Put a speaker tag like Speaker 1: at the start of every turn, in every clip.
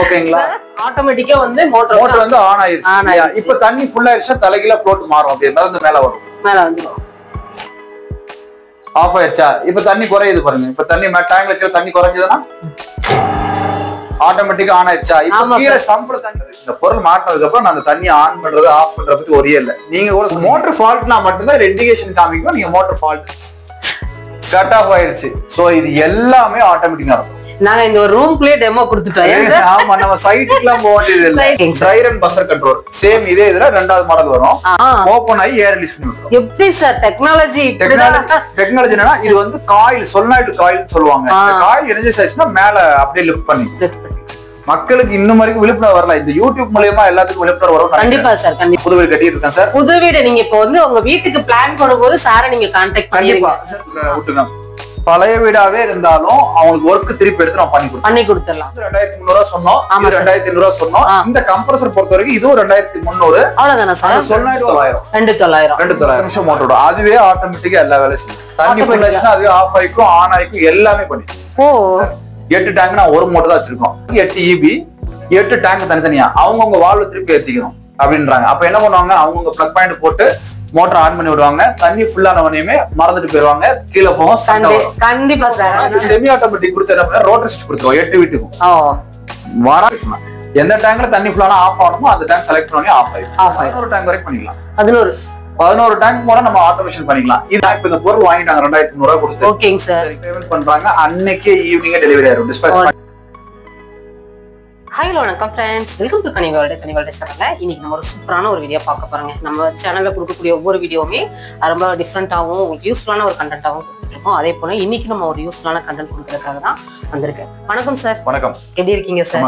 Speaker 1: ஓகேங்களா?
Speaker 2: ஆட்டோமேட்டிக்கா வந்து மோட்டர்
Speaker 1: வந்து ஆன் ஆயிருச்சு. இப்ப தண்ணி ஃபுல் ஆயிருச்சா தலைகீழ ஃப்ளோட் மாறும், அப்படியே மிதந்து மேல வரும்.
Speaker 2: மேல வந்துரும்.
Speaker 1: ஆஃப் ஆயிருச்சா? இப்ப தண்ணி குறையுது பாருங்க. இப்ப தண்ணி டேங்க்ல இருக்கிற தண்ணி குறைஞ்சதுன்னா ஆட்டோமேட்டிக்கா ஆன் ஆயிருச்சா? இப்ப கீழே சம்பள தண்ணி இந்த பொருள் மாட்டினதுக்கு அப்புறம் நான் அந்த தண்ணி ஆன் பண்றது ஆஃப் பண்றத பத்தி ஒரே இல்ல. நீங்க கூட மோட்டர் ஃபால்ட்னா மட்டும்தான் இண்டிகேஷன் காமிக்கும். நீங்க மோட்டர் ஃபால்ட் கட் ஆஃப் ஆயிருச்சு. சோ இது எல்லாமே ஆட்டோமேட்டிக்கா நடக்கும்.
Speaker 2: நாங்க இந்த ஒரு ரூம்க்குள்ளே டெமோ கொடுத்துட்டோம்.
Speaker 1: ஆமா, நம்ம சைட்டுக்குலாம் போக வேண்டியது இல்ல. Try run buzzer control same இதே இதுல ரெண்டாவது மாடல் வரும். ஓபன் ஆகி ஏர் ரிலீஸ் பண்ணுவோம்.
Speaker 2: எப்படி சார் டெக்னாலஜி
Speaker 1: என்னன்னா இது வந்து காயில் சொல்லாய்டு காயில் சொல்லுவாங்க. இந்த காயில் எனர்ஜைஸ் ஆயிடுச்சுன்னா மேல அப்படியே லிஃப்ட் பண்ணி மக்களுக்கு இன்னும் வரைக்கும் விழிப்புணர்வு வரல. இந்த யூடியூப் மூலமா எல்லாத்துக்கும் விழிப்புணர்வு வரும்.
Speaker 2: கண்டிப்பா சார். கண்டிப்பா
Speaker 1: புது வீடு கட்டிட்டு இருக்கேன் சார். புது
Speaker 2: வீடு நீங்க இப்ப வந்து உங்க வீட்டுக்கு பிளான் பண்ணும்போது சாரை நீங்க கான்டாக்ட்
Speaker 1: கண்டிப்பா விட்டுங்க. பழைய வீடாவே இருந்தாலும் அவங்களுக்கு ஒர்க் திருப்பி எடுத்து நம்ம பண்ணி கொடுத்துடலாம். 2300 சொன்னோம், 2500 சொன்னோம். இந்த கம்ப்ரஸர் பொறுத்த வரைக்கும் இதுவும் 2300.
Speaker 2: அவ்வளவுதானே சார்?
Speaker 1: சொல்லாய்டு
Speaker 2: 2900
Speaker 1: நிமிஷம் மோட்டரோட அதுவே ஆட்டோமேட்டிக்கா எல்லா வேலையும் செய்யும். தண்ணி ஃபுல் ஆச்சுன்னா அதுவே ஆஃப் ஆயிக்கும், ஆன் ஆயிக்கும், எல்லாமே பண்ணிடும். 8 டேங்க் நான் ஒரு மோட்டர் தான் வச்சிருக்கோம். 8 EB 8 டேங்க் தனித்தனியா அவங்கவுங்க வால்வு திருப்பி ஏத்திக்கணும் அப்படின்றாங்க. அப்ப என்ன பண்ணுவாங்க, அவங்கவுங்க பிளக் பாயிண்ட் போட்டு மோட்டர் ஆன் பண்ணி விடுவாங்க. தண்ணி ஃபுல்லான உடனே மறந்துட்டு போயிருவாங்க, கீழே போகும், சண்டை வரும்.
Speaker 2: கண்டிப்பா சார்.
Speaker 1: செமி ஆட்டோமேட்டிக் கொடுத்து என்ன பண்ண ரோட்டர் ஸ்விட்ச் கொடுத்துருவோம் 8 வீட்டுக்கும். வர எந்த டேங்க்ல தண்ணி ஃபுல்லான ஆஃப் ஆகணுமோ அந்த டேங்க் செலக்ட் பண்ணி ஆஃப் ஆயிடும். 11 டேங்க் வரைக்கும் பண்ணிக்கலாம். 11 டேங்க் கூட நம்ம ஆட்டோமேஷன் பண்ணிக்கலாம். இது இப்ப இந்த பொருள் வாங்கிட்டாங்க 2300 கொடுத்து.
Speaker 2: ஓகேங்க சார்.
Speaker 1: பேமெண்ட் பண்றாங்க, அன்னைக்கே ஈவினிங்கே டெலிவரி ஆயிடும். டிஸ்பேச்.
Speaker 2: ஹாய் வணக்கம் ஃப்ரெண்ட்ஸ், வெல்கம் டு கனிவால்டு சேனல்ல. இன்னைக்கு நம்ம ஒரு சூப்பரான ஒரு வீடியோ பார்க்க போறோங்க. நம்ம சேனல்ல கொடுக்கக்கூடிய ஒவ்வொரு வீடியோவுமே ரொம்ப டிஃப்ரெண்டாகவும் உங்களுக்கு யூஸ்ஃபுல்லான ஒரு கண்டென்ட்டாகவும் கொடுத்துருக்கோம். அதே போல இன்னைக்கு நம்ம ஒரு யூஸ்ஃபுல்லான கண்டென்ட் கொடுக்கறதுக்காக தான் வந்திருக்கேன். வணக்கம் சார்.
Speaker 1: வணக்கம்.
Speaker 2: எப்படி இருக்கீங்க சார்?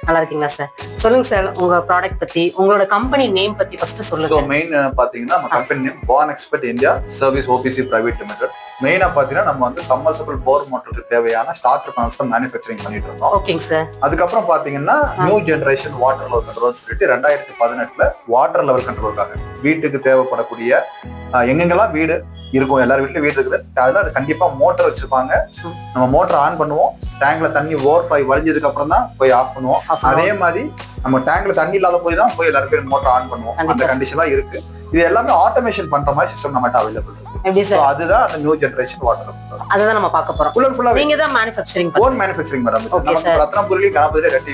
Speaker 2: நல்லா இருக்கீங்களா சார்? சொல்லுங்க சார், உங்க ப்ராடக்ட் பத்தி, உங்களோட கம்பெனி நேம் பத்தி ஃபர்ஸ்ட் சொல்லுங்க.
Speaker 1: சோ மெயின் பாத்தீங்கன்னா நம்ம company name Pan Expert India Service OPC Private Limited. மெயினா பாத்தீங்கன்னா நம்ம வந்து சம்மர்சிபிள் போர் மோட்டருக்கு தேவையான ஸ்டார்டர் பேனல்ஸ் தான் மேனுஃபேக்சரிங் பண்ணிட்டு இருக்கோம்.
Speaker 2: ஓகேங்க சார்.
Speaker 1: அதுக்கப்புறம் பாத்தீங்கன்னா new generation water level control சொல்லிட்டு 2018ல வாட்டர் லெவல் கண்ட்ரோலுக்காக வீட்டுக்கு தேவைப்படக்கூடிய எங்கெங்கெல்லாம் வீடு இருக்கும், எல்லாரும் வீட்டுல வீடு இருக்குது, அதெல்லாம் அது கண்டிப்பா மோட்டர் வச்சிருப்பாங்க. நம்ம மோட்டர் ஆன் பண்ணுவோம், டேங்க்ல தண்ணி ஓவர் பாய் வழிஞ்சதுக்கு அப்புறம் தான் போய் ஆஃப் பண்ணுவோம். அதே மாதிரி நம்ம டேங்க்ல தண்ணி இல்லாத போய் தான் போய் எல்லாரும் பேர் மோட்டர் ஆன் பண்ணுவோம். அந்த கண்டிஷன் தான் இருக்கு. இது எல்லாமே ஆட்டோமேஷன் பண்ற மாதிரி சிஸ்டம் நம்மகிட்ட அவைலபிள். அதுதான் அந்த நியூ ஜெனரேஷன் வாட்டர்.
Speaker 2: அதுதான் நம்ம பார்க்க போறோம். ஃபுல் அண்ட் ஃபுல்லா நீங்க தான் மேனுஃபேக்சரிங்
Speaker 1: ஓன் மேனுஃபேக்சரிங் மேடம். நமக்கு ரத்னபுரியில கணபதியில 2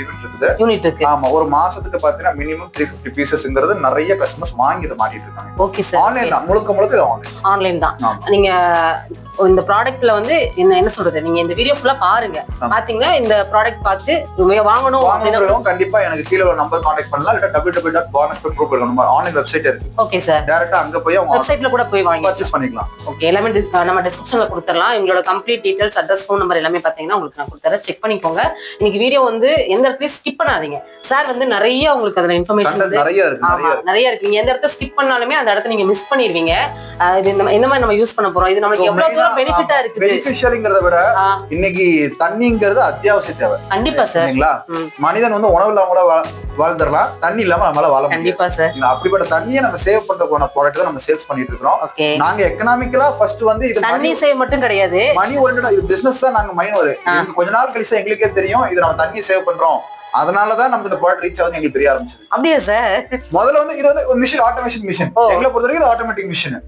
Speaker 1: யூனிட் இருக்குது. ஆமா, ஒரு மாசத்துக்கு பாத்தீங்கன்னா மினிமம் 350 பீசஸ்ங்கிறது நிறைய கஸ்டமர்ஸ் வாங்கி இத மாட்டிட்டு இருக்காங்க.
Speaker 2: Okay sir.
Speaker 1: ஆன்லைன் தான், முழுக்க
Speaker 2: ஆன்லைன் தான். நீங்க இந்த ப்ராடக்ட்ல வந்து என்ன சொல்றது, நீங்க இந்த வீடியோ ஃபுல்லா பாருங்க. பாத்தீங்கன்னா இந்த ப்ராடக்ட் பார்த்து வாங்கணும் அப்படினா
Speaker 1: கண்டிப்பா எனக்கு கீழ ஒரு நம்பர் கான்டாக்ட் பண்ணலாம். இல்ல www.bonexpertgroup நம்ம ஆன்லைன் வெப்சைட் இருக்கு.
Speaker 2: Okay sir.
Speaker 1: டைரக்டா அங்க போய்
Speaker 2: வெப்சைட்ல கூட போய் வாங்கி
Speaker 1: பர்ச்சேஸ் பண்ணிக்கலாம்.
Speaker 2: ஓகே, எல்லாமே நம்ம டிஸ்கிரிப்ஷன்ல கொடுத்துறலாம். உங்களோட complete details, address, phone number எல்லாமே பாத்தீங்கன்னா உங்களுக்கு நான் கொடுத்துறேன். செக் பண்ணிக்கோங்க. இன்னைக்கு வீடியோ வந்து எந்த இடத்துலயும் ஸ்கிப் பண்ணாதீங்க. சார் வந்து நிறைய உங்களுக்கு அதுல இன்ஃபர்மேஷன்
Speaker 1: நிறைய
Speaker 2: இருக்கு. நீங்க எந்த இடத்துல ஸ்கிப் பண்ணாலுமே அந்த இடத்துல நீங்க மிஸ் பண்ணிடுவீங்க. இது எந்த மாதிரி நம்ம யூஸ் பண்ண போறோம், இது நமக்கு எவ்வளவு தூரம் பெனிஃபிட்டா இருக்குது.
Speaker 1: பெனிஃபிஷியல்ங்கறத விட இன்னைக்கு தண்ணிங்கிறது அத்தியாவசிய தேவை.
Speaker 2: கண்டிப்பா சார்.
Speaker 1: சரிங்களா? மனிதன் வந்து உணவு இல்லாம கூட வாழ்ந்துடலாம், தண்ணி இல்லாம நம்மளால வாழ முடியாது.
Speaker 2: கண்டிப்பா சார்.
Speaker 1: அப்படிப்பட்ட தண்ணியை நம்ம சேவ் பண்றதுக்கான ப்ராடக்ட் தான் நம்ம சேல்ஸ் பண்ணிட்டு இருக்கோம். நாங்க எக்கனாமிக்கலா ஃபர்ஸ்ட் வந்து இது
Speaker 2: தண்ணி சேவ் மட்டும் கிடையாது,
Speaker 1: மணி ஓரியன்டட் இது பிசினஸ் தான். நாங்க மைண்ட் ஒரு கொஞ்ச நாள் கழிச்சு எங்களுக்கே தெரியும் இது நம்ம தண்ணி சேவ் பண்றோம், அதனாலதான் நமக்கு இந்த ப்ராடக்ட் ரீச் ஆகுது எங்களுக்கு தெரிய ஆரம்பிச்சது.
Speaker 2: அப்படியே சார்.
Speaker 1: முதல்ல வந்து இது வந்து ஒரு மிஷின், ஆட்டோமேஷன் மிஷின். எங்களை பொறுத்த வரைக்கும் ஆட்டோமேட்டிக் மிஷின்.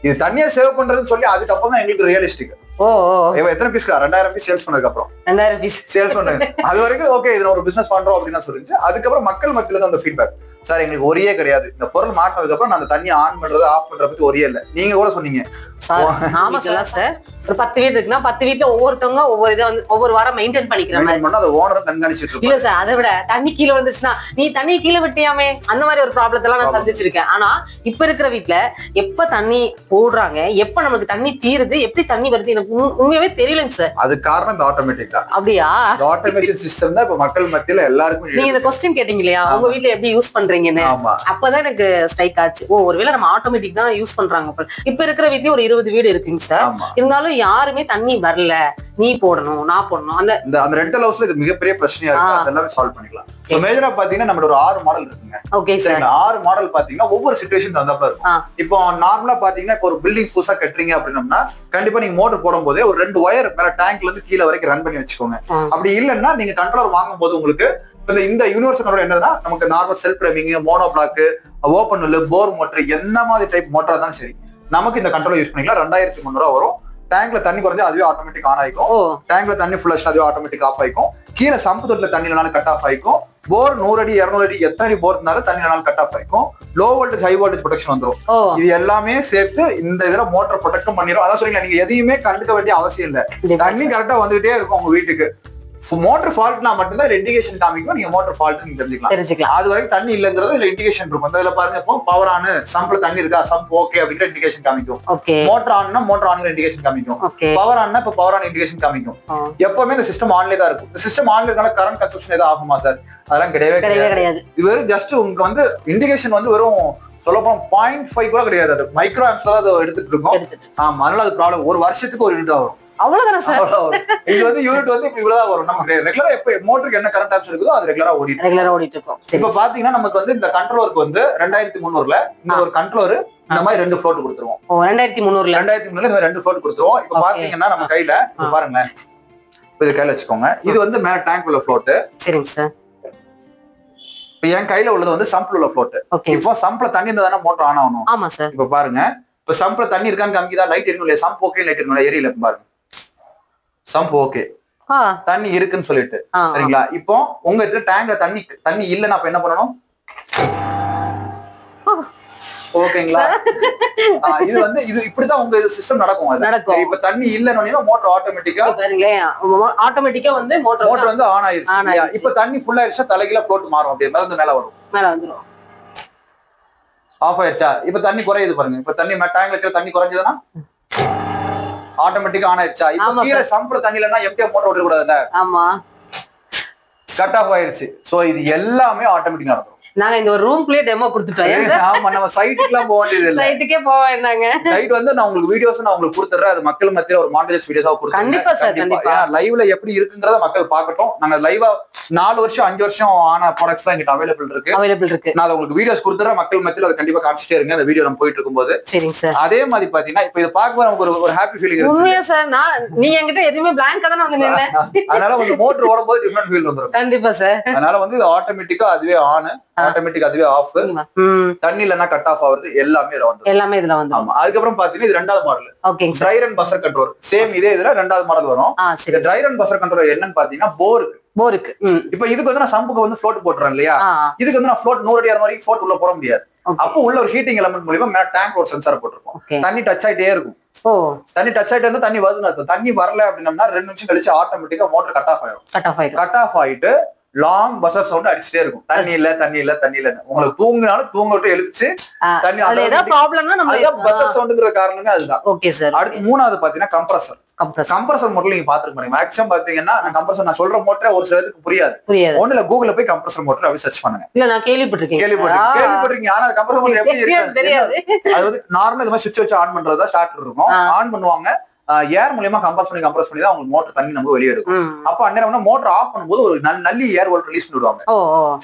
Speaker 1: இது தண்ணியை சேவ் பண்றதுன்னு சொல்லி அதுக்கப்புறம் தான் எங்களுக்கு ரியலிஸ்டிக். எத்தனை பீஸ் 2000 பீஸ் சேல்ஸ் பண்ணதுக்கு அப்புறம்
Speaker 2: 2000 பீஸ்
Speaker 1: சேல்ஸ் பண்ணது அது வரைக்கும் ஓகே இது ஒரு பிசினஸ் பண்றோம் அப்படின்னு தான் சொல்லிச்சு. அதுக்கப்புறம் மக்கள் மத்தியில இருந்து அந்த ஃபீட்பேக், சார் எங்களுக்கு ஒரே கிடையாது, இந்த பொருள் மாட்டினதுக்கு அப்புறம் நான் அந்த தண்ணி ஆன் பண்றது ஆஃப் பண்றத பத்தி ஒரே இல்ல. நீங்க கூட சொன்னீங்க.
Speaker 2: ஆமா சார். ஒரு 10 வீடு இருக்குன்னா 10 வீட்டுல ஒவ்வொருத்தவங்க ஒவ்வொரு இதை வந்து ஒவ்வொரு வாரம் மெயின்டைன் பண்ணிக்கிற மாதிரி
Speaker 1: அதை ஓனரும் கண்காணிச்சுட்டு
Speaker 2: இல்ல சார். அதை விட தண்ணி கீழே வந்துச்சுன்னா நீ தண்ணி கீழே விட்டியாமே, அந்த மாதிரி ஒரு ப்ராப்ளத்தை எல்லாம் நான் சந்திச்சிருக்கேன். ஆனா இப்ப இருக்கிற வீட்டுல எப்ப தண்ணி போடுறாங்க, எப்ப நமக்கு தண்ணி தீருது, எப்படி தண்ணி வருது எனக்கு உண்மையாவே தெரியலங்க சார்.
Speaker 1: அது காரணம் இந்த ஆட்டோமேட்டிக் தான்.
Speaker 2: அப்படியா?
Speaker 1: ஆட்டோமேஷன் சிஸ்டம் தான் இப்ப மக்கள் மத்தியில எல்லாருக்கும்.
Speaker 2: நீங்க இந்த கொஸ்டின் கேட்டீங்க இல்லையா, உங்க வீட்டுல எப்படி யூஸ் பண்றீங்கன்னு, அப்பதான் எனக்கு ஸ்ட்ரைக் ஆச்சு. ஒருவேளை நம்ம ஆட்டோமேட்டிக் தான் யூஸ் பண்றாங்க. இப்ப இருக்கிற வீட்லயும் ஒரு 20 வீடு இருக்குங்க சார். இருந்தாலும் யாருமே தண்ணி வரல, நீ போடணும் நான் போடணும், அந்த
Speaker 1: ரெண்டல் ஹவுஸ்ல இது மிகப்பெரிய பிரச்சனையா இருக்கு. அதெல்லாம் சால்வ் பண்ணிக்கலாம். சோ மேஜரா பாத்தீங்கன்னா நம்ம ஒரு 6 மாடல் இருக்குங்க.
Speaker 2: Okay sir.
Speaker 1: 6 மாடல் பாத்தீங்கன்னா ஒவ்வொரு சிச்சுவேஷன் தகுந்தாப்புல இருக்கும். இப்போ நார்மலா பாத்தீங்கன்னா ஒரு பில்டிங் புதுசா கட்டுறீங்க அப்படின்னா கண்டிப்பா நீங்க மோட்டர் போடும் போதே ஒரு 2 ஒயர் மேல டேங்க்ல இருந்து கீழே வரைக்கும் ரன் பண்ணி வச்சுக்கோங்க. அப்படி இல்லைன்னா நீங்க கண்ட்ரோலர் வாங்கும் போது உங்களுக்கு இந்த யூனிவர்சல் கண்ட்ரோல் என்னன்னா நமக்கு normal self priming, mono block, open உள்ள போர் மோட்டர், என்ன மாதிரி டைப் மோட்டரா தான் சரி நமக்கு இந்த கண்ட்ரோல் யூஸ் பண்ணிக்கலாம். 2300 வரும். டேங்க்ல தண்ணி குறைஞ்சா அதுவே ஆட்டோமேட்டிக் ஆன் ஆயிக்கும். டேங்க்ல தண்ணி ஃபுல் ஆச்சுன்னா அதுவே ஆட்டோமேட்டிக் ஆஃப் ஆயிக்கும். கீழே சம்பு தொட்டில தண்ணி இல்லனாலும் கட் ஆஃப் ஆயிக்கும். போர் 100 அடி 200 அடி எத்தனை அடி போர் இருந்தாலும் தண்ணி இல்லனாலும் கட் ஆஃப் ஆயிக்கும். Low voltage high voltage protection வந்துடும். இது எல்லாமே சேர்த்து இந்த இதுல மோட்டர் ப்ரொடெக்டும் பண்ணிடும். அதான் சொல்றீங்க, நீங்க எதையுமே கண்டுக்க வேண்டிய அவசியம் இல்லை. தண்ணி கரெக்டா வந்துகிட்டே இருக்கும் உங்க வீட்டுக்கு. மோட்டர் ஃபால்ட்னா மட்டும்தான் இண்டிகேஷன் காமிக்கும். நீங்க மோட்டர் ஃபால்ட் நீங்க தெரிஞ்சுக்கலாம். அது வரைக்கும் தண்ணி இல்லங்கிறது இதுல இண்டிகேஷன் இருக்கும். அதுல பாருங்க, இப்போ பவர் ஆன், சம்ப்ல தண்ணி இருக்கா, சம்ப் ஓகே அப்படிங்கிற இண்டிகேஷன் காமிக்கும். மோட்டர் ஆன்னா மோட்டர் ஆன்ங்கிற இண்டிகேஷன் காமிக்கும். பவர் ஆன்னா இப்ப பவர் ஆன் இண்டிகேஷன் காமிக்கும். எப்பவுமே இந்த சிஸ்டம் ஆன்லயே தான் இருக்கும். இந்த சிஸ்டம் ஆன்ல இருக்கனால கரண்ட் கன்சப்ஷன் ஏதாவது ஆகுமா சார்? அதெல்லாம் கிடையவே கிடையாது. இது வெறும் ஜஸ்ட் உங்களுக்கு வந்து இண்டிகேஷன் வந்து வெறும் சொல்லப்போனா 0.5 கூட கிடையாது. அது மைக்ரோ ஆம்ஸ்ல தான் அதை எடுத்துட்டு இருக்கோம். ஆமா, அதனால அது ப்ராப்ளம். ஒரு வருஷத்துக்கு ஒரு யூனிட் வரும்.
Speaker 2: அவ்வளவுதானே சார்?
Speaker 1: இது வந்து யூனிட் வந்து இவ்வளவுதான் வரும். நமக்கு ரெகுலரா எப்ப மோட்டருக்கு என்ன கரண்ட் ஆப்ஷன் இருக்குதோ அது ரெகுலரா ஓடிட்டு இருக்கும். இப்ப பாத்தீங்கன்னா நமக்கு வந்து இந்த கண்ட்ரோலருக்கு வந்து 2300ல இந்த ஒரு கண்ட்ரோலர் இந்த மாதிரி 2 ஃப்ளோட் கொடுத்துருவோம். 2300ல இந்த மாதிரி 2 ஃப்ளோட் கொடுத்துருவோம். இப்ப பாத்தீங்கன்னா நம்ம கையில பாருங்களேன், இது கையில வச்சுக்கோங்க. இது வந்து மேல டேங்க் உள்ள ஃப்ளோட். சரிங்க சார். இப்ப என் கையில உள்ளது வந்து சம்ப்ல உள்ள ஃப்ளோட். இப்போ சம்ப்ல தண்ணி இருந்தா தானே மோட்டர் ஆன் ஆகணும். ஆமா சார். இப்ப பாருங்க, இப்ப சம்ப்ல தண்ணி இருக்கான்னு காமிக்குதா? லைட் இருக்கும் இல்லையா? சம்ப் ஓகே, லைட் இருக்கும், எரியல. பாருங்க, சம்ப் ஓகே, தண்ணி இருக்குன்னு சொல்லிட்டு. சரிங்களா? இப்போ உங்க இடத்துல டேங்க்ல தண்ணி இல்லைன்னா அப்ப என்ன பண்ணணும்? ஓகேங்களா? இது வந்து இது இப்படிதான் உங்க சிஸ்டம் நடக்கும். இப்ப தண்ணி இல்லைன்னு மோட்டர் ஆட்டோமேட்டிக்கா வந்து மோட்டர் வந்து ஆன் ஆயிருச்சு. இப்ப தண்ணி ஃபுல் ஆயிருச்சா தலைகீழ ஃப்ளோட் மாறும். அப்படியே மேல வரும். ஆஃப் ஆயிருச்சா? இப்ப தண்ணி குறையுது பாருங்க. இப்ப தண்ணி டேங்க்ல இருக்கிற தண்ணி குறைஞ்சதுன்னா ஆட்டோமேட்டிக்கா ஆன் ஆயிருச்சா? இப்ப கீழே சம்ப்ல தண்ணி இல்லைன்னா எம்டியா மோட்டர் ஓட கூடாதுல்ல? ஆமா, கட் ஆஃப் ஆயிருச்சு. சோ இது எல்லாமே ஆட்டோமேட்டிக் நடக்கும். நாங்க இந்த ஒரு ரூம்க்குள்ளே டெமோ கொடுத்துட்டோம். ஆமா, நம்ம சைட்டுக்குலாம் போக வேண்டியது இல்ல. சைட்டுக்கே போக வேண்டாங்க. சைட் வந்து நான் உங்களுக்கு வீடியோஸ் நான் உங்களுக்கு கொடுத்துறேன். அது மக்கள் மத்தியில ஒரு மாண்டேஜ் வீடியோஸா கொடுத்துறேன். கண்டிப்பா சார், கண்டிப்பா. லைவ்ல எப்படி இருக்குங்கறத மக்கள் பார்க்கட்டும். நாங்க லைவா 4 வருஷம் 5 வருஷம் ஆன ப்ராடக்ட்ஸ் எல்லாம் எங்கிட்ட அவைலபிள் இருக்கு. நான் உங்களுக்கு வீடியோஸ் கொடுத்துறேன். மக்கள் மத்தியில அதை கண்டிப்பா காமிச்சிட்டே இருங்க. அந்த வீடியோ நம்ம போயிட்டு இருக்கும்போது. சரிங்க சார். அதே மாதிரி பாத்தீங்கன்னா இப்ப இதை பார்க்கும்போது நமக்கு ஒரு ஹாப்பி ஃபீலிங் இருக்கு. உண்மையா சார், நீங்க என்கிட்ட எதுவுமே பிளாங்கா தான வந்து நின்னேன். அதனால வந்து மோட்டர் ஓடும்போது டிஃபரண்ட் ஃபீல் வந்துரும். கண்டிப்பா சார். அதனால வந்து இது ஆட்டோமேட்டிக்கா அதுவே ஆன், ஆட்டோமேட்டிக் அதுவே ஆஃப், தண்ணி இல்லனா கட் ஆஃப் ஆகுது, எல்லாமே இதுல வந்து. ஆமா, அதுக்கப்புறம் பாத்தீங்கன்னா இது 2வது மாடல். ஓகேங்க. Try run buzzer control. Same இதே இதுல 2வது மாடல் வரும். இந்த ட்ரை ரன் பஸர் கண்ட்ரோல் என்னன்னு பாத்தீங்கன்னா போருக்கு. இப்போ இதுக்கு வந்து நான் சம்புக்கு வந்து ஃப்ளோட் போட்டுறேன் இல்லையா? இதுக்கு வந்து நான் ஃப்ளோட் 100 அடி 200 அடி ஃப்ளோட் உள்ள போட முடியாது. அப்போ உள்ள ஒரு ஹீட்டிங் எலமெண்ட் மூலமா மேல டேங்க் ஒரு சென்சார் போட்டுருக்கோம். தண்ணி டச் ஆயிட்டே இருக்கும். தண்ணி டச் ஆயிட்டு இருந்தா தண்ணி வருதுன்னு அர்த்தம். தண்ணி வரல அப்படின்னா 2 நிமிஷம் கழிச்சு ஆட்டோமேட்டிக்கா மோட்டர் கட் ஆஃப் ஆயிடும். கட் ஆஃப் ஆயிட்டு லாங் பஸர் சவுண்ட் அடிச்சுட்டே இருக்கும். தண்ணி இல்ல உங்களுக்கு தூங்கினாலும் தூங்க விட்டு எழுப்பிச்சு தண்ணி பஸர் சவுண்ட்ங்கிற காரணமே அதுதான். Okay sir. அடுத்து 3வது பாத்தீங்கன்னா கம்ப்ரஸர் மோட்டர். நீங்க பாத்துக்க மாட்டீங்க. மேக்ஸிமம் பாத்தீங்கன்னா கம்ப்ரஸர் நான் சொல்ற மோட்டரே ஒரு சிலருக்கு புரியாது. ஒண்ணுல கூகுள்ல போய் கம்ப்ரஸர் மோட்டர் அப்படி சர்ச் பண்ணுங்க. இல்ல நான் கேள்விப்பட்டிருக்கீங்க. ஆனா கம்ப்ரஸர் மோட்டர் எப்படி இருக்கு? அது வந்து நார்மலா இந்த மாதிரி சுவிட்ச் வச்சு ஆன் பண்றதா ஸ்டார்டர் இருக்கும். ஆன் பண்ணுவாங்க. ஏர் மூலமா கம்ப்ரஸ் பண்ணி தான் உங்களுக்கு மோட்டர் தண்ணி நம்ம வெளியே எடுக்கும். அப்ப அந்நேரம் மோட்டர் ஆஃப் பண்ணும்போது ஒரு நல்லி ஏர் வோல்ட் ரிலீஸ் பண்ணிடுவாங்க.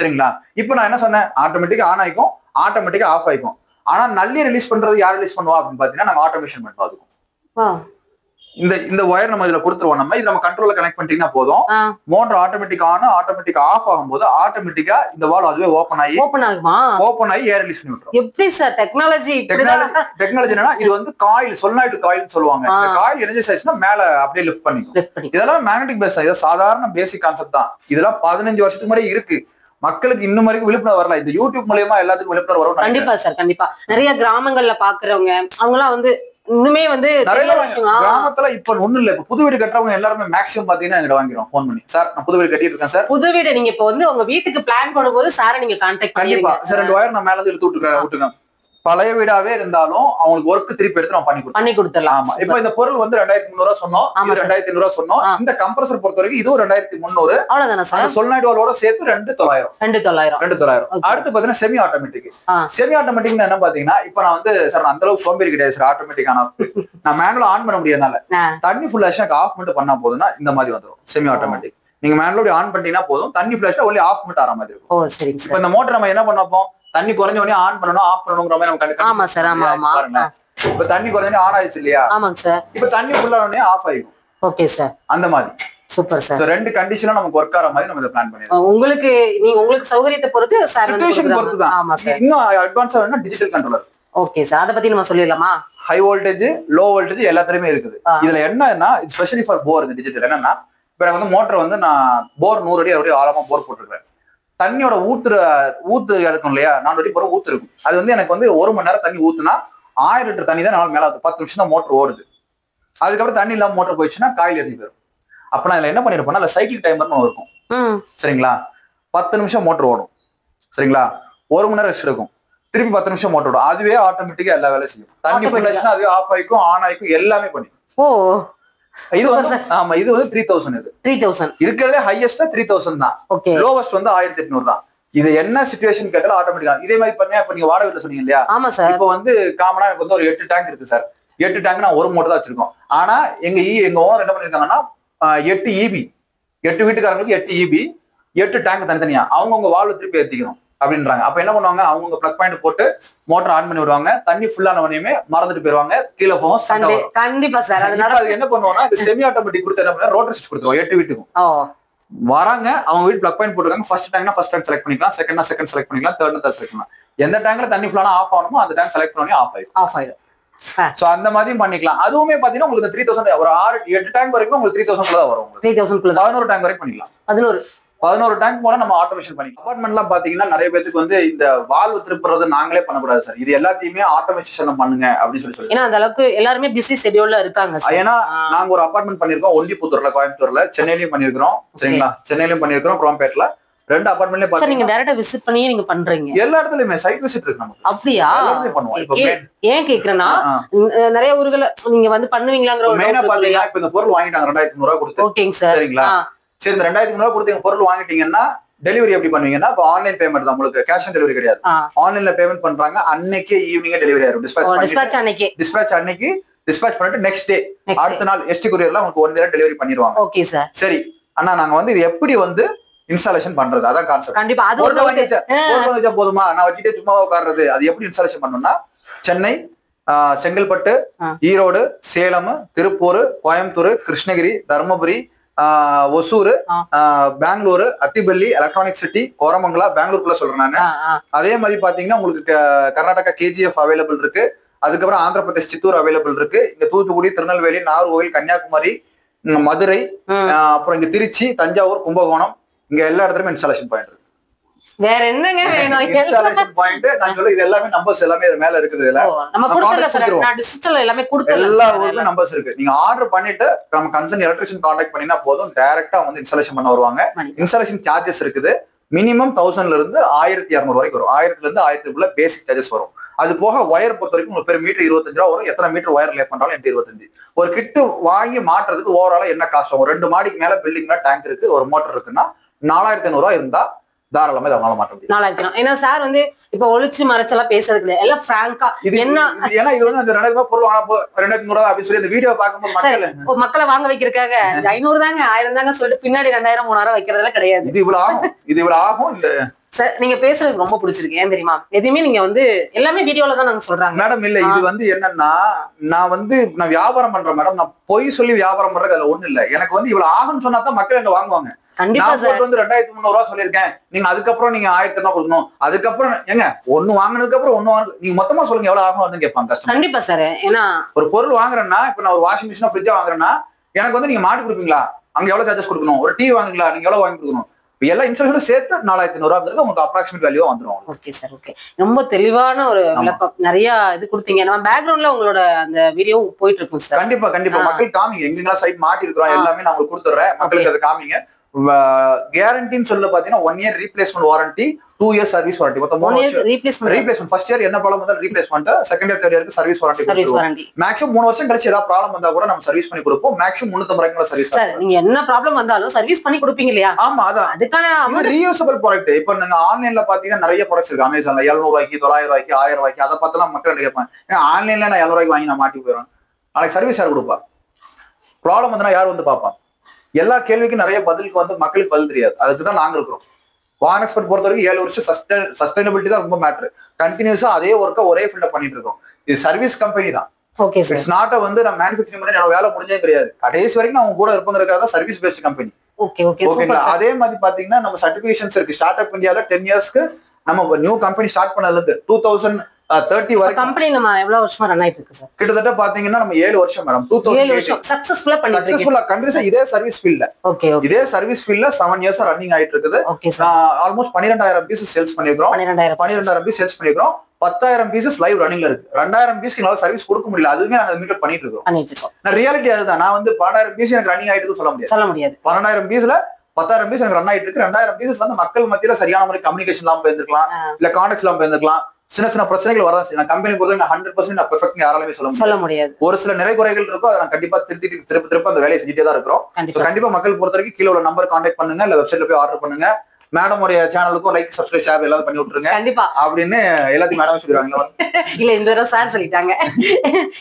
Speaker 1: சரிங்களா? இப்ப நான் என்ன சொன்னேன், ஆட்டோமேட்டிக்கா ஆன் ஆயிக்கும், ஆட்டோமேட்டிக்கா ஆஃப் ஆயிக்கும். ஆனா நல்லி ரிலீஸ் பண்றது யார் ரிலீஸ் பண்ணுவா அப்படின்னு பாத்தீங்கன்னா நாங்க ஆட்டோமேஷன் பண்ணுவோம். அதுக்கும் இந்த ஒயர் நம்ம இதுல கொடுத்துருவோம். நம்ம கண்ட்ரோல்ல கனெக்ட் பண்ணிட்டீங்கன்னா போதும். Motor automatic on, automatic off ஆகும்போது ஆட்டோமேட்டிக்கா இந்த வால்வ் அதுவே ஓபன் ஆகி ஏர் ரிலீஸ் பண்ணி விட்டுரும். எப்படி சார் டெக்னாலஜி என்னன்னா இது வந்து காயில், சொலினாய்டு காயில்னு சொல்லுவாங்க. இந்த காயில் எனர்ஜைஸ் ஆச்சுன்னா மேல அப்படியே லிஃப்ட் பண்ணிக்கும். இதெல்லாம் மேக்னெட்டிக் பேஸ் தான். இது சாதாரண பேசிக் கான்செப்ட் தான். இதெல்லாம் 15 வருஷத்துக்கு முன்னாடி இருக்கு. மக்களுக்கு இன்னும் வரைக்கும் விழிப்புணர்வு வரல. இந்த யூடியூப் மூலமா எல்லாத்துக்கும் விழிப்புணர்வு வரும். கண்டிப்பா சார், கண்டிப்பா. நிறைய கிராமங்கள்ல பாக்குறவங்க அவங்கலாம் வந்து இன்னுமே வந்து கிராமத்துல இப்ப ஒண்ணு இல்ல. இப்ப புது வீடு கட்டுறவங்க எல்லாருமே மேக்ஸிமம் பாத்தீங்கன்னா எங்கிட்ட வாங்கிடுவோம் போன் பண்ணி. சார் நான் புது வீடு கட்டிட்டு இருக்கேன் சார். புது வீடு நீங்க இப்ப வந்து உங்க வீட்டுக்கு பிளான் பண்ணும்போது சார் நீங்க கான்டாக்ட் கண்டிப்பா சார். 2 வயர் நான் மேல இருந்து எடுத்து விட்டுருக்கேன். பழைய வீடாவே இருந்தாலும் அவங்களுக்கு ஒர்க் திருப்பி எடுத்து நம்ம பண்ணி கொடுத்துடலாம். ஆமா, இப்ப இந்த பொருள் வந்து 2300 சொன்னோம், 2500 சொன்னோம். இந்த கம்ப்ரஸர் பொறுத்த வரைக்கும் இது 2300. அவ்வளவுதானே சார்? சொலினாய்டு வால்வோட சேர்த்து 2900. அடுத்து பாத்தீங்கன்னா செமி ஆட்டோமேட்டிக். செமி ஆட்டோமேட்டிக் என்ன பாத்தீங்கன்னா இப்ப நான் வந்து சார் அந்த அளவுக்கு சோம்பேறி கிடையாது சார். ஆட்டோமேட்டிக் ஆனா நான் மேனுவலா ஆன் பண்ண முடியாதனால தண்ணி ஃபுல் ஆச்சு எனக்கு ஆஃப் மட்டும் பண்ணா போதுன்னா இந்த மாதிரி வந்துடும் செமி ஆட்டோமேட்டிக். நீங்க மேனுவலா ஆன் பண்ணிட்டீங்கன்னா போதும், தண்ணி ஃபிளாஷ்ல ஒன்லி ஆஃப் மட்டும் ஆற மாதிரி இருக்கும். இப்ப இந்த மோட்டர் நம்ம என்ன பண்ணப்போம், தண்ணி குறைஞ்ச உடனே ஆன் பண்ணணும் ஆஃப் பண்ணணுங்கிற மாதிரி நம்ம கண்டிப்பா. ஆமா சார், ஆமா ஆமா. பாருங்க, இப்ப தண்ணி குறைஞ்ச உடனே ஆன் ஆயிடுச்சு இல்லையா? ஆமாங்க சார். இப்ப தண்ணி ஃபுல்லா உடனே ஆஃப் ஆயிடும். Okay sir. அந்த மாதிரி
Speaker 2: சூப்பர் சார்.
Speaker 1: ரெண்டு கண்டிஷனும் நமக்கு ஒர்க் ஆகிற மாதிரி நம்ம இதை பிளான் பண்ணிருக்கோம்.
Speaker 2: உங்களுக்கு சௌகரியத்தை பொறுத்து சார்
Speaker 1: சிச்சுவேஷன் பொறுத்து தான்.
Speaker 2: ஆமா சார்.
Speaker 1: இன்னும் அட்வான்ஸா வேணும்னா டிஜிட்டல் கண்ட்ரோலர்.
Speaker 2: ஓகே சார், அத பத்தி நம்ம சொல்லிடலாமா?
Speaker 1: ஹை வோல்டேஜ், லோ வோல்டேஜ் எல்லாத்துலயுமே இருக்குது. இதுல என்னன்னா ஸ்பெஷலி ஃபார் போர் இந்த டிஜிட்டல் என்னன்னா, இப்ப எனக்கு வந்து மோட்டர் வந்து நான் போர் 100 அடி 60 அடி ஆழமா போர் போட்டிருக்கேன். தண்ணியோட ஊத்து இருக்கும் இல்லையா, 4 அடி போற ஊத்து இருக்கும். அது வந்து எனக்கு வந்து 1 மணி நேரம் தண்ணி ஊத்துனா 1000 லிட்டர் தண்ணி தான் நாள் மேல 10 நிமிஷம் தான் மோட்டர் ஓடுது. அதுக்கப்புறம் தண்ணி இல்லாம மோட்டர் போயிடுச்சுன்னா காயில் எரிஞ்சு போயிடும். அப்ப நான் இதுல என்ன பண்ணிருப்பேன்னா, அந்த சைக்கிள் டைமர்னு இருக்கும் சரிங்களா. 10 நிமிஷம் மோட்டர் ஓடும் சரிங்களா, 1 மணி நேரம் ரெஸ்ட் எடுக்கும், திருப்பி 10 நிமிஷம் மோட்டர் ஓடும். அதுவே ஆட்டோமேட்டிக்கா எல்லா வேலையும் செய்யும். தண்ணி ஃபுல் ஆச்சுன்னா அதுவே ஆஃப் ஆயிக்கும், ஆன் ஆயிக்கும், எல்லாமே பண்ணிடும். இது வந்து ஆமா, இது வந்து 3000. இது 3000 இருக்கிறதுல ஹையஸ்டா 3000 தான். லோவஸ்ட் வந்து 1800 தான். இது என்ன சிச்சுவேஷன் கேட்டாலும் ஆட்டோமேட்டிக்கா இதே மாதிரி பண்ணா. இப்ப நீங்க வாடகை வீட்டுல சொன்னீங்க இல்லையா, இப்போ வந்து காமனா எனக்கு வந்து ஒரு 8 டேங்க் இருக்கு சார். 8 டேங்க் நான் ஒரு மோட்டர் தான் வச்சிருக்கோம். ஆனா எங்க ஓனர் என்ன பண்ணிருக்காங்கன்னா 8 EB, 8 வீட்டுக்காரங்களுக்கு 8 EB, 8 டேங்க் தனித்தனியா அவங்கவுங்க வால்வு திருப்பி ஏத்திக்கணும் அப்படின்றாங்க. அப்ப என்ன பண்ணுவாங்க, அவங்கவுங்க பிளக் பாயிண்ட் போட்டு மோட்டர் ஆன் பண்ணி விடுவாங்க. தண்ணி ஃபுல்லான உடனே மறந்துட்டு போயிருவாங்க, கீழே போகும்.
Speaker 2: கண்டிப்பா சார்.
Speaker 1: அது என்ன பண்ணுவாங்கன்னா, இந்த செமி ஆட்டோமேட்டிக் கொடுத்து என்ன பண்ணா, ரோட்டர் ஸ்விட்ச் கொடுத்துருவோம் 8 வீட்டுக்கும். வராங்க, அவங்க வீட்டு பிளக் பாயிண்ட் போட்டுருக்காங்க. ஃபர்ஸ்ட் டேங்க்னா ஃபர்ஸ்ட் டேங்க் செலக்ட் பண்ணிக்கலாம், செகண்ட்னா செகண்ட் செலக்ட் பண்ணிக்கலாம், தேர்ட்னா தேர்ட் செலக்ட் பண்ணலாம். எந்த டேங்க்ல தண்ணி ஃபுல்லான ஆஃப் ஆகணுமோ அந்த டேங்க் செலக்ட் பண்ணி ஆஃப் ஆயிடும். சோ அந்த மாதிரியும் பண்ணிக்கலாம். அதுவுமே பாத்தீங்கன்னா உங்களுக்கு 3000 ஒரு 8 டேங்க் வரைக்கும் உங்களுக்கு 3000 தான் வரும். 11 டேங்க் வரைக்கும் பண்ணிக்கலாம். 11 டேங்க் போல நம்ம ஆட்டோமேஷன் பண்ணிக்கலாம். அபார்ட்மெண்ட்லாம் பாத்தீங்கன்னா நிறைய பேருக்கு வந்து இந்த வால்வு திருப்புறது நாங்களே பண்ணக்கூடாது சார், இது எல்லாத்தையுமே ஆட்டோமேஷன் பண்ணுங்க அப்படின்னு சொல்லி.
Speaker 2: ஏன்னா அந்த அளவுக்கு எல்லாருமே பிஸி ஷெட்யூல்ல இருக்காங்க.
Speaker 1: ஏன்னா நாங்க ஒரு அபார்ட்மெண்ட் பண்ணிருக்கோம் ஒண்டிப்புத்தூர்ல, கோயம்புத்தூர்ல, சென்னையிலயும் பண்ணிருக்கிறோம் சரிங்களா. சென்னையிலயும் பண்ணிருக்கிறோம், குரோம்பேட்ல 2 அபார்ட்மெண்ட்லயே பாத்தீங்க.
Speaker 2: நீங்க டைரக்டா விசிட் பண்ணி நீங்க பண்றீங்க? எல்லா
Speaker 1: இடத்துலயுமே சைட் விசிட் இருக்கு நமக்கு.
Speaker 2: அப்படியா?
Speaker 1: எல்லாமே பண்ணுவோம். இப்போ
Speaker 2: ஏன் கேக்குறேன்னா, நிறைய ஊர்கள நீங்க வந்து பண்ணுவீங்களாங்கற ஒரு
Speaker 1: மெயினா பாத்தீங்கன்னா, இப்ப இந்த பொருள் வாங்கிட்டாங்க 2300 ரூபாய் கொடுத்து.
Speaker 2: ஓகேங்க சார். சரிங்களா.
Speaker 1: சரி, இந்த 2300 ரூபாய் கொடுத்து பொருள் வாங்கிட்டீங்கன்னா டெலிவரி எப்படி பண்ணுவீங்கன்னா, இப்போ ஆன்லைன் பேமெண்ட் தான், உங்களுக்கு கேஷ் ஆன் டெலிவரி கிடையாது. ஆன்லைன்ல பேமெண்ட் பண்றாங்க, அன்னைக்கே ஈவினிங்கே டெலிவரி ஆயிரும். டிஸ்பேட்ச் அன்னைக்கு டிஸ்பேட்ச் பண்ணிட்டு நெக்ஸ்ட் டே அடுத்த நாள் எஸ்டி கொரியர்ல உங்களுக்கு 1 டே டெலிவரி பண்ணிடுவாங்க.
Speaker 2: Okay sir.
Speaker 1: சரி அண்ணா, நாங்க வந்து இது எப்படி வந்து இன்ஸ்டாலேஷன் பண்றது, அதான் கான்செப்ட்.
Speaker 2: கண்டிப்பா அது
Speaker 1: ஒரு வாங்கிச்சா போதுமா, நான் வச்சுட்டே சும்மாவா உட்கார்றது, அது எப்படி இன்ஸ்டாலேஷன் பண்ணணும்னா, சென்னை, செங்கல்பட்டு, ஈரோடு, சேலம், திருப்பூர், கோயம்புத்தூர், கிருஷ்ணகிரி, தர்மபுரி, ஒசூர், பெங்களூரு, அத்திபள்ளி, எலக்ட்ரானிக் சிட்டி, கோரமங்கலா, பெங்களூருக்குள்ள சொல்றேன் நானு. அதே மாதிரி பாத்தீங்கன்னா உங்களுக்கு கர்நாடகா KGF அவைலபிள் இருக்கு. அதுக்கப்புறம் ஆந்திர பிரதேஷ் சித்தூர் அவைலபிள் இருக்கு. இங்க தூத்துக்குடி, திருநெல்வேலி, நாகர்கோவில், கன்னியாகுமரி, மதுரை, அப்புறம் இங்க திருச்சி, தஞ்சாவூர், கும்பகோணம், இங்க எல்லா இடத்துலயுமே இன்ஸ்டாலேஷன் பாயிண்ட் இருக்கு.
Speaker 2: வேற என்னங்க வேணும்?
Speaker 1: இன்ஸ்டாலேஷன் பாயிண்ட் நான் சொல்ல, இது எல்லாமே நம்பர்ஸ் எல்லாமே மேல இருக்குது. இதுல
Speaker 2: நம்ம கொடுத்துறல சார், நான் டிஜிட்டல் எல்லாமே கொடுத்துறேன்.
Speaker 1: எல்லா ஊர்லயும் நம்பர்ஸ் இருக்கு. நீங்க ஆர்டர் பண்ணிட்டு நம்ம கன்சர்ன் எலக்ட்ரிஷியன் கான்டாக்ட் பண்ணினா போதும், டைரக்டா வந்து இன்ஸ்டாலேஷன் பண்ண வருவாங்க. இன்ஸ்டாலேஷன் சார்ஜஸ் இருக்குது. மினிமம் 1000ல இருந்து 1200 வரைக்கும் வரும். 1000ல இருந்து 1000க்குள்ள பேசிக் சார்ஜஸ் வரும். அது போக ஒயர் பொறுத்த வரைக்கும் உங்களுக்கு பெர் மீட்டர் 25 ரூபா வரும். எத்தனை மீட்டர் ஒயர் லே பண்றாலும் 25. ஒரு கிட்டு வாங்கி மாட்டுறதுக்கு ஓவராலா என்ன காஸ்ட் ஆகும்? 2 மாடிக்கு மேல பில்டிங்ல டேங்க் இருக்கு, ஒரு மோட்டர் இருக்குன்னா 4500 ரூபா இருந்தா தாராளமா இதை அவங்களால மாட்ட முடியும்.
Speaker 2: 4000. ஏன்னா சார் வந்து இப்ப ஒளிச்சு மறைச்செல்லாம் பேசுறது இல்லை, எல்லாம் பிராங்கா.
Speaker 1: இது என்ன, ஏன்னா இது வந்து அந்த 2000 ரூபாய் பொருள் வாங்க 2300 அப்படின்னு சொல்லி இந்த வீடியோ பார்க்கும்போது
Speaker 2: மக்களை வாங்க வைக்கிறதுக்காக 500 தாங்க 1000 தாங்க சொல்லிட்டு பின்னாடி 2000 3000 வைக்கிறதுல கிடையாது.
Speaker 1: இது இவ்வளவு ஆகும். இந்த
Speaker 2: சார் நீங்க பேசுறது ரொம்ப பிடிச்சிருக்கு. ஏன் தெரியுமா, எதுவுமே நீங்க வந்து எல்லாமே வீடியோல தான் நாங்க சொல்றாங்க
Speaker 1: மேடம். இல்ல இது வந்து என்னன்னா, நான் வியாபாரம் பண்றேன் மேடம். நான் பொய் சொல்லி வியாபாரம் பண்றது அதுல ஒண்ணு இல்ல. எனக்கு வந்து இவ்வளவு ஆகும்னு சொன்னா தான் மக்கள் என்ன வாங்குவாங்க. நான் வந்து 2300 ரூபா சொல்லியிருக்கேன், நீங்க அதுக்கப்புறம் நீங்க 1000 ரூபாய் கொடுக்கணும். அதுக்கப்புறம் ஏங்க ஒண்ணு வாங்கினதுக்கு அப்புறம் ஒண்ணு வாங்க, நீங்க மொத்தமா சொல்லுங்க எவ்வளவு ஆகும் வந்து கேட்பாங்க கஸ்டமர்.
Speaker 2: கண்டிப்பா சார். ஏன்னா ஒரு
Speaker 1: பொருள் வாங்குறேன்னா, இப்ப நான் ஒரு வாஷிங் மிஷினா ஃப்ரிட்ஜா வாங்குறேன்னா, எனக்கு வந்து நீங்க மாட்டி கொடுப்பீங்களா, அங்க எவ்வளவு சார்ஜஸ் கொடுக்கணும். ஒரு டிவி வாங்குங்களா, நீங்க எவ்வளவு வாங்கி கொடுக்கணும். எல்லா இன்ஸ்டாலேஷனும் சேர்த்து 4500 ரூபாய் உங்களுக்கு அப்ராக்சிமேட் வேல்யூவா வந்துரும்.
Speaker 2: Okay sir. ஓகே, ரொம்ப தெளிவான ஒரு விளக்கம், நிறைய இது கொடுத்தீங்க. நம்ம பேக்ரவுண்ட்ல உங்களோட அந்த வீடியோ போயிட்டு இருக்கும் சார்.
Speaker 1: கண்டிப்பா மக்கள் காமிங்க, எங்கெல்லாம் சைட் மாட்டி இருக்கிறோம் எல்லாமே நான் உங்களுக்கு கொடுத்துறேன். மக்களுக்கு அதை காமிங்க. கேரண்டின்னு சொல்ல பாத்தீங்கன்னா 1 year replacement warranty, 2 years service warranty. மொத்தம் 3 வருஷம் ரீப்ளேஸ்மெண்ட். ஃபர்ஸ்ட் இயர் என்ன ப்ராப்ளம் வந்தாலும் ரீப்ளேஸ்மெண்ட், செகண்ட் இயர் தேர்ட் இயருக்கு சர்வீஸ் வாரண்டி. மேக்ஸிமம் 3 வருஷம் கழிச்சு ஏதாவது ப்ராப்ளம் வந்தா கூட நம்ம சர்வீஸ் பண்ணி கொடுப்போம். Maximum 350 ரூபாய்க்குள்ள service.
Speaker 2: சார் நீங்க என்ன ப்ராப்ளம் வந்தாலும் சர்வீஸ் பண்ணி கொடுப்பீங்க இல்லையா?
Speaker 1: ஆமா, அதான் அதுக்கான ரீயூசபிள் ப்ராடக்ட். இப்போ நீங்க ஆன்லைன்ல பாத்தீங்கன்னா நிறைய ப்ராடக்ட்ஸ் இருக்கு. அமேசான்ல 700 ரூபாய்க்கு, 900 ரூபாய்க்கு, 1000 ரூபாய்க்கு. அதை பார்த்தலாம் மக்கள் கேட்பாங்க, ஏன்னா ஆன்லைன்ல நான் 700 ரூபாய்க்கு வாங்கி நான் மாட்டி போயிடுவேன். நாளைக்கு சர்வீஸ் யார் கொடுப்பா? ப்ராப்ளம் வந்தா யார் வந்து பாப்பா? எல்லா கேள்விக்கும் நிறைய பதிலுக்கு வந்து மக்களுக்கு பதில் தெரியாது. அதுக்கு தான் நாங்க இருக்கிறோம். வான் எக்ஸ்பர்ட் பொறுத்த வரைக்கும் 7 வருஷம் சஸ்டைனபிலிட்டி தான் ரொம்ப மேட்ரு. கண்டினியூஸா அதே ஒர்க்கை ஒரே ஃபீல்ட பண்ணிட்டு இருக்கோம். இது சர்வீஸ் கம்பெனி தான்.
Speaker 2: Okay sir.
Speaker 1: இட்ஸ் நாட் வந்து நான் மேனுஃபேக்சரிங் பண்ணி என்னோட வேலை முடிஞ்சே கிடையாது. கடைசி வரைக்கும் நான் உங்க கூட இருப்பங்கிறதுக்காக தான் service based company.
Speaker 2: Okay okay
Speaker 1: ஓகேங்களா? அதே மாதிரி பாத்தீங்கன்னா நம்ம சர்டிபிகேஷன்ஸ் இருக்கு. ஸ்டார்ட் அப் இந்தியால 10 இயர்ஸ்க்கு நம்ம நியூ கம்பெனி ஸ்டார்ட் பண்ணதுல இருந்து 2030 வரைக்கும்
Speaker 2: கம்பெனி நம்ம எவ்வளவு வருஷமா ரன் ஆயிட்டு இருக்கு சார்?
Speaker 1: கிட்டத்தட்ட பாத்தீங்கன்னா நம்ம 7 வருஷம் மேடம்.
Speaker 2: 7 வருஷம் சக்சஸ்ஃபுல்லா பண்ணிட்டு இருக்கீங்க.
Speaker 1: சக்சஸ்ஃபுல்லா கண்டினியூஸா இதே சர்வீஸ் ஃபீல்ட்ல.
Speaker 2: Okay okay.
Speaker 1: இதே சர்வீஸ் ஃபீல்ட்ல 7 இயர்ஸா ரன்னிங் ஆயிட்டு இருக்குது.
Speaker 2: Okay sir.
Speaker 1: Almost 12000 pieces sales பண்ணிருக்கோம். 12000 பீஸ் சேல்ஸ் பண்ணிருக்கோம். 10000 பீசஸ் லைவ் ரன்னிங்ல இருக்கு. 2000 பீஸ்க்கு எங்களால சர்வீஸ் கொடுக்க முடியல. அதுவுமே நாங்க மீட் பண்ணிட்டு இருக்கோம். நான் ரியாலிட்டி அதுதான். நான் வந்து 12000 பீஸ் எனக்கு ரன்னிங் ஆயிட்டு சொல்ல முடியாது. 12000 பீஸ்ல 10000 பீஸ் எனக்கு ரன் ஆயிட்டு இருக்கு. 2000 பீசஸ் வந்து மக்கள் மத்தியில சரியான மாதிரி கம்யூனிகேஷன் இல்லாம போயிருக்கலாம், இல்ல கான்டாக்ட்ஸ் இல்லாம போயிருக்கலாம். சின்ன சின்ன பிரச்சனைகள் வரதான். நான் கம்பெனி பொறுத்த 100% நான் பெர்ஃபெக்ட் யாராலுமே சொல்ல முடியாது. ஒரு சில நிறை குறைகள் இருக்கும். அதை நான் கண்டிப்பா திருப்பி அந்த வேலையை செஞ்சுட்டே தான் இருக்கிறோம். கண்டிப்பா மக்கள் பொறுத்த வரைக்கும் கீழே உள்ள நம்பர் கான்டாக்ட் பண்ணுங்க, இல்ல வெப்சைட்ல போய் ஆர்டர் பண்ணுங்க. மேடம் உடைய சேனலுக்கும் லைக், சப்ஸ்கிரைப், ஷேர் எல்லாரும் பண்ணி விட்டுருங்க
Speaker 2: கண்டிப்பா
Speaker 1: அப்படின்னு எல்லாத்தையும் மேடம் சொல்லிடுவாங்க.
Speaker 2: இல்ல இந்த தடவை சார் சொல்லிட்டாங்க.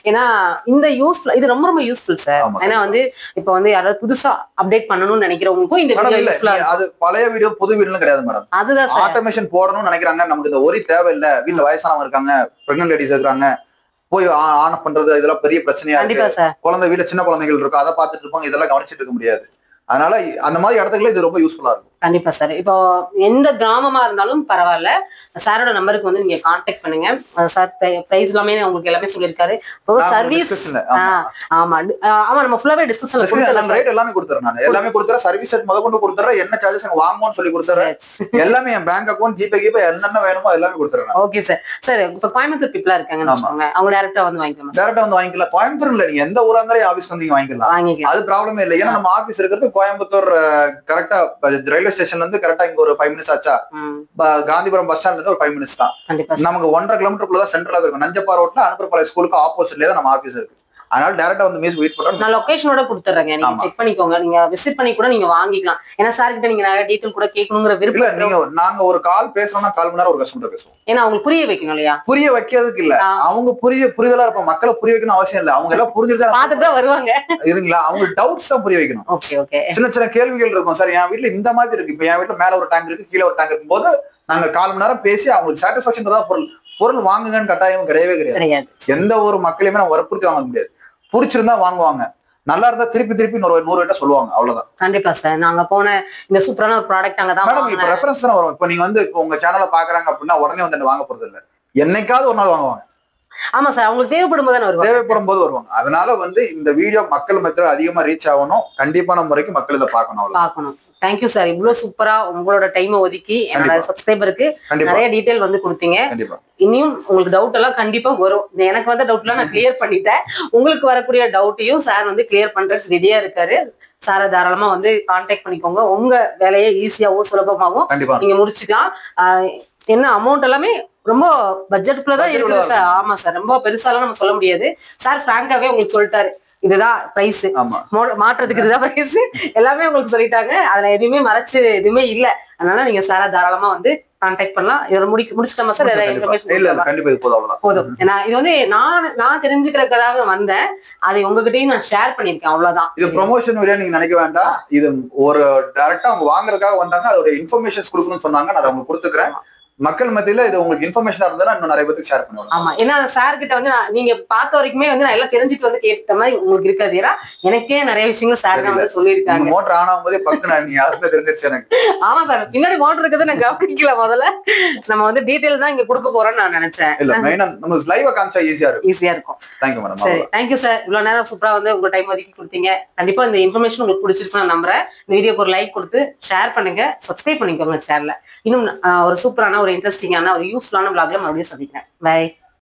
Speaker 2: ஏன்னா இந்த யூஸ்ஃபுல், இது ரொம்ப ரொம்ப யூஸ்ஃபுல் சார். ஏன்னா வந்து இப்ப வந்து யாராவது புதுசா அப்டேட் பண்ணணும்னு நினைக்கிறவங்களுக்கும் இந்த வீடியோ யூஸ்ஃபுல்லா இருக்கும். அது
Speaker 1: பழைய வீடியோ புது வீடியோன்னு கிடையாது மேடம். அதுதான் ஆட்டோமேஷன் போடணும்னு நினைக்கிறாங்க. நமக்கு இந்த ஒரே தேவை இல்ல. வீட்டுல வயசானவங்க இருக்காங்க, பிரெக்னன்ட் லேடிஸ் இருக்காங்க, போய் ஆன் ஆஃப் பண்றது இதெல்லாம் பெரிய பிரச்சனையா இருக்கு. குழந்தை வீட்டுல சின்ன குழந்தைகள் இருக்கும், அதை பார்த்துட்டு இருப்பாங்க. இதெல்லாம் கவனிச்சிட்டு இருக்க முடியாது. அதனால அந்த மாதிரி இடத்துக்குள்ள இது ரொம்ப யூஸ்ஃபுல்லா இருக்கும்.
Speaker 2: கண்டிப்பா சார். இப்போ எந்த கிராமமா இருந்தாலும் பரவாயில்ல, சாரோட நம்பருக்கு வந்து நீங்க கான்டாக்ட் பண்ணுங்க. சார் பிரைஸ் எல்லாமே உங்களுக்கு எல்லாமே சொல்லியிருக்காரு. சர்வீஸ் ஆமா ஆமா நம்ம ஃபுல்லாவே டிஸ்கிரிப்ஷன்ல
Speaker 1: ரேட் எல்லாமே கொடுத்துறேன். நான் எல்லாமே கொடுத்துறேன். சர்வீஸ் செட் முதற்கொண்டு கொடுத்துறேன். என்ன சார்ஜஸ் அங்க வாங்குவோம்னு சொல்லி கொடுத்துறேன். எல்லாமே என் பேங்க் அக்கௌண்ட், ஜிபே கீபே என்னென்ன வேணுமோ எல்லாமே கொடுத்துறேன்.
Speaker 2: Okay sir. சார் இப்ப கோயம்புத்தூர் பீப்பிளா இருக்காங்கன்னு வச்சுக்கோங்க, அவங்க டைரக்டா வந்து வாங்கிக்கலாம்.
Speaker 1: டைரக்டா வந்து வாங்கிக்கலாம். கோயம்புத்தூர் இல்ல, நீங்க எந்த ஊரா இருந்தாலும் ஆபீஸ்க்கு வந்து வாங்கிக்கலாம். அது ப்ராப்ளமே இல்லை. ஏன்னா நம்ம ஆபீஸ் இருக்கிறது கோயம்புத்தூர் கரெக்டா ரயில்வே ஸ்டேஷன்ல இருந்து கரெக்டா இங்க ஒரு 5 மினிட்ஸ் ஆச்சா. காந்திபுரம் பஸ் ஸ்டாண்ட்ல இருந்து ஒரு 5 மினிட்ஸ் தான். நமக்கு 1.5 கிலோமீட்டருக்குள்ள தான் சென்ட்ரலா இருக்கும். நஞ்சப்பா ரோட்ல அனுப்புறப்பாளைய ஸ்கூலுக்கு ஆப்போசிட்லயே தான் நம்ம ஆபீஸ் இருக்கு. அதனால டைரக்டா வந்து மீஸ் வெயிட் பண்றோம்.
Speaker 2: நான் லொகேஷனோட கொடுத்துறேங்க, நீங்க செக் பண்ணிக்கோங்க. நீங்க விசிட் பண்ணி கூட நீங்க வாங்கிக்கலாம். ஏன்னா சார் கிட்ட நீங்க நிறைய டீடைல் கூட கேட்கணும்ங்கற விருப்பம் இல்ல. நீங்க
Speaker 1: நாங்க ஒரு கால் பேசறோம்னா கால் மணி நேரம் ஒரு கஸ்டமர் பேசுவோம்.
Speaker 2: ஏன்னா அவங்க புரிய வைக்கணும் இல்லையா?
Speaker 1: புரிய வைக்கிறதுக்கு இல்ல, அவங்க புரிதலா இருப்ப. மக்களை புரிய வைக்கணும் அவசியம் இல்ல. அவங்க எல்லாம் புரிஞ்சுட்டு
Speaker 2: பார்த்துட்டு தான் வருவாங்க.
Speaker 1: இருங்களா? அவங்க டவுட்ஸ் தான் புரிய வைக்கணும்.
Speaker 2: Okay okay.
Speaker 1: சின்ன சின்ன கேள்விகள் இருக்கும். சார் என் வீட்டுல இந்த மாதிரி இருக்கு, இப்ப என் வீட்டுல மேல ஒரு டேங்க் இருக்கு, கீழே ஒரு டேங்க் இருக்கும் போது நாங்க கால் மணி நேரம் பேசி அவங்களுக்கு சாட்டிஸ்பாக்சன் தான் பொருள் வாங்குங்கன்னு கட்டாயம் கிடையவே கிடையாது. எந்த ஒரு மக்களையுமே நம்ம வற்புறுத்தி வாங்க முடியாது. பிடிச்சிருந்தா வாங்குவாங்க, நல்லா இருந்தா திருப்பி 100 கிட்ட சொல்லுவாங்க. அவ்வளவுதான்.
Speaker 2: கண்டிப்பா சார். நாங்க போன இந்த சூப்பரான ஒரு ப்ராடக்ட் அங்க தான்
Speaker 1: மேடம். இப்ப ரெஃபரன்ஸ் தான் வரும். இப்ப நீங்க வந்து உங்க சேனலை பாக்குறாங்க அப்படின்னா உடனே வந்து வாங்க போறது இல்ல. என்னைக்காவது ஒரு நாள் வாங்குவாங்க.
Speaker 2: ஆமா சார், அவங்களுக்கு தேவைப்படும்
Speaker 1: போது வருவாங்க. அதனால வந்து இந்த வீடியோ மக்கள் மத்தியில அதிகமா ரீச் ஆகணும். கண்டிப்பான முறைக்கு மக்கள் இதை பார்க்கணும்.
Speaker 2: Thank you sir. இவ்வளவு சூப்பரா உங்களோட டைமை ஒதுக்கி என்னோட சப்ஸ்கிரைபருக்கு நிறைய டீடைல் வந்து கொடுத்தீங்க. இனியும் உங்களுக்கு டவுட் எல்லாம் கண்டிப்பா வரும். எனக்கு வந்த டவுட் எல்லாம் நான் கிளியர் பண்ணிட்டேன். உங்களுக்கு வரக்கூடிய டவுட்டையும் சார் வந்து கிளியர் பண்றதுக்கு ரெடியா இருக்காரு. சாரை தாராளமா வந்து கான்டாக்ட் பண்ணிக்கோங்க. உங்க வேலையை ஈஸியாவும் சுலபமாவும் நீங்க முடிச்சுக்கலாம். என்ன அமௌண்ட் எல்லாமே ரொம்ப பட்ஜெட்டுக்குள்ளதான் இருக்குது சார். ஆமா சார், ரொம்ப பெருசாலாம் நம்ம சொல்ல முடியாது. சார் பிராங்காவே உங்களுக்கு சொல்லிட்டாரு, இதுதான் பிரைஸ், மாற்றத்துக்கு இதுதான் பிரைஸ், எல்லாமே உங்களுக்கு சொல்லிட்டாங்க. அதுல எதுவுமே மறைச்சு எதுவுமே இல்ல. அதனால நீங்க சாரா தாராளமா வந்து கான்டாக்ட் பண்ணலாம். இதை முடிச்சுட்டோமா சார்? போதும். ஏன்னா இது வந்து நான் தெரிஞ்சுக்கிறதுக்காக வந்தேன். அதை உங்ககிட்டயும் நான் ஷேர் பண்ணிருக்கேன். அவ்வளவுதான்.
Speaker 1: இது ப்ரொமோஷன் வீடியோ நீங்க நினைக்க வேண்டாம். இது ஒரு டைரக்டா அவங்க வாங்குறதுக்காக வந்தாங்க. அதோட இன்ஃபர்மேஷன்ஸ் கொடுக்கணும்னு சொன்னாங்க. நான் உங்களுக்கு கொடுத்துக்கிறேன். மக்கள் மத்தியில இது உங்களுக்கு இன்ஃபர்மேஷனா இருந்தா இன்னும் நிறைய பேருக்கு ஷேர் பண்ணுவாங்க.
Speaker 2: ஆமா, ஏன்னா சார் கிட்ட வந்து நீங்க பார்த்த வரைக்குமே வந்து நான் எல்லாம் தெரிஞ்சுட்டு வந்து கேட்ட மாதிரி உங்களுக்கு இருக்காது. ஏன்னா எனக்கே நிறைய விஷயங்கள் சார் வந்து சொல்லியிருக்காங்க.
Speaker 1: மோட்டர் ஆன் ஆகும் போதே பக்கம் நீங்க யாருமே தெரிஞ்சிருச்சு எனக்கு.
Speaker 2: ஆமா சார், பின்னாடி மோட்டர் இருக்கிறது நான் கவனிக்கல. முதல்ல நம்ம வந்து டீடைல் தான் இங்க கொடுக்க போறோம்னு நான் நினைச்சேன்.
Speaker 1: இல்ல மெயினா நம்ம லைவா காமிச்சா ஈஸியா இருக்கும். Thank you madam.
Speaker 2: சரி, தேங்க்யூ சார். இவ்வளவு நேரம் சூப்பரா வந்து உங்க டைம் ஒதுக்கி கொடுத்தீங்க. கண்டிப்பா இந்த இன்ஃபர்மேஷன் உங்களுக்கு பிடிச்சிருக்கு நான் நம்புறேன். இந்த வீடியோக்கு ஒரு லைக் கொடுத்து ஷேர் பண்ணுங்க, சப்ஸ்கிரைப் பண்ணிக்கோங்க சேனல்ல. இன்னும் ஒரு சூப்பரான ஒரு இன்ட்ரெஸ்டிங்கான ஒரு யூஸ்ஃபுல்லான vlogல மறுபடியும் சந்திக்கிறேன். பை.